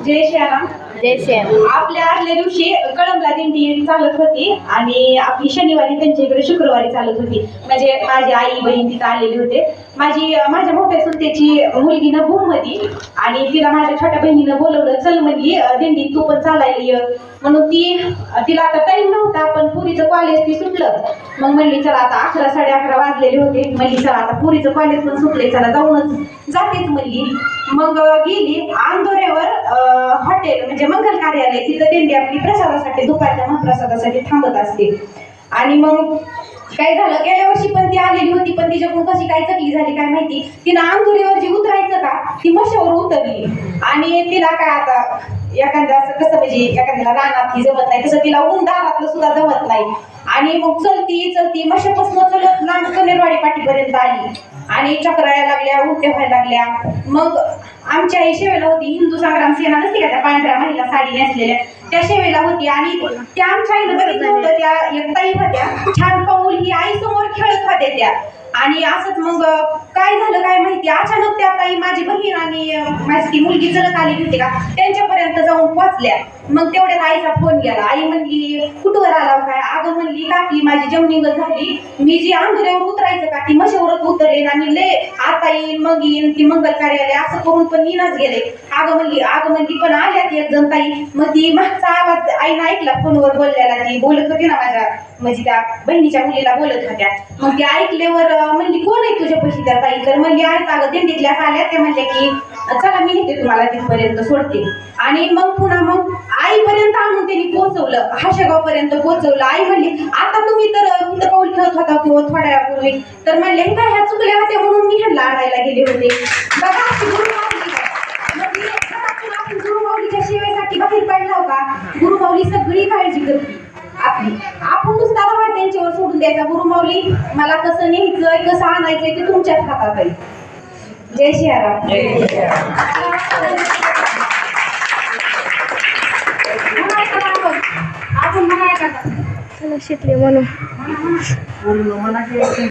जय श्रीराम. जय श्रीराम. आपल्या आदल्या दिवशी कळंबला दिंडी चालत होती आणि आपली शनिवारी त्यांच्या इकडे शुक्रवारी चालत होती. म्हणजे माझी आई बहीण तिथं आलेले होते. माझ्या मोठ्या सुलतेची मुलगी ना मध्ये आणि तिला माझ्या छोट्या बहिणीनं बोलवलं, चल म्हणली दिंडीत तू पण चालायला ये म्हणून. तिला आता टाइम नव्हता, पण पुरीचं कॉलेज ती सुटलं. मग म्हणली चला आता 11 11:30 वाजलेले होते. म्हणली चला आता पुरीचं कॉलेज पण सुटले, चला जाऊनच जातेच म्हणली. मग गेली अंदोऱ्यावर हॉटेल म्हणजे मंगल कार्यालय, तिथं दिंडी आपली प्रसादासाठी दुपारच्या महाप्रसादासाठी थांबत असते. आणि मग काय झालं, गेल्या वर्षी पण ती आलेली होती, पण तिच्याकडून कशी काय चकली झाली काय माहिती. तिनं अंदोऱ्यावर जी उतरायचं का ती मशावर उतरली. आणि तिला काय आता एखाद्या असं कसं म्हणजे एखाद्याला रानात ही जमत नाही, तसं तिला ऊन दारातलं सुद्धा जमत नाही. आणि मग चलती मशापासून चलत लांब कनेरवाडी पाठीपर्यंत आली आणि चक्रा यायला लागल्या, उलट्या व्हायला लागल्या. मग आमची आई शेवेला होती, हिंदू संग्राम सेना नसते का त्या पांढऱ्या महिला साडी नेसलेल्या, त्या शेवेला होती. आणि त्या आमच्या आईनं बघितलं होतं, त्या एक ताई होत्या छान पाऊल ही आई समोर खेळत होत्या त्या. आणि असंच मग काय झालं काय माहिती, अचानक त्या ताई माझी बहीण आणि माझी ती मुलगी चलत आली होती का त्यांच्यापर्यंत जाऊन पोहोचल्या. मग तेवढ्यात आईचा फोन गेला. आई म्हणली कुठवर आला काय? अगं म्हणली काकी माझी जमनिंग झाली, मी जी अंधुऱ्यावर उतरायचं का ती मशावरच उतरेन आणि ले आता येईन मग येईन ती मंगल कार्यालय असं करून पण येणच गेले. अगं म्हणली पण आल्यात एक जण ताई. मग ती मागचा आवाज आईनं ऐकला फोनवर बोलल्याला, ती बोलत होती ना माझ्या म्हणजे त्या बहिणीच्या मुलीला बोलत होत्या. मग ती ऐकल्यावर म्हणली कोण आहे तुझ्या पैसे त्या ताई? तर म्हणली आहेत अगं दिंडीतल्या आल्या. ते म्हणले की चला मी नेते तुम्हाला तिथपर्यंत सोडते. आणि मग पुन्हा मग आईपर्यंत आणून त्यांनी पोहोचवलं, हाशेगाव पर्यंत पोहोचवलं. आई म्हणली आता तुम्ही तर तिथं पाऊल ठेवत होता किंवा थोड्या वेळापूर्वी, तर म्हणले काय ह्या चुकल्या होत्या म्हणून मी ह्यांना आणायला गेले होते. बघा आपण गुरुमाऊलीच्या सेवेसाठी बाहेर पडला का, गुरुमाऊली सगळी काळजी करते आपली. आपण नुसता बाहेर त्यांच्यावर सोडून द्यायचा. गुरुमाऊली मला कसं न्यायचंय कसं आणायचंय ते तुमच्याच हातात आहे. जय श्रीराम. आपण म्हणायचं शिकले म्हणून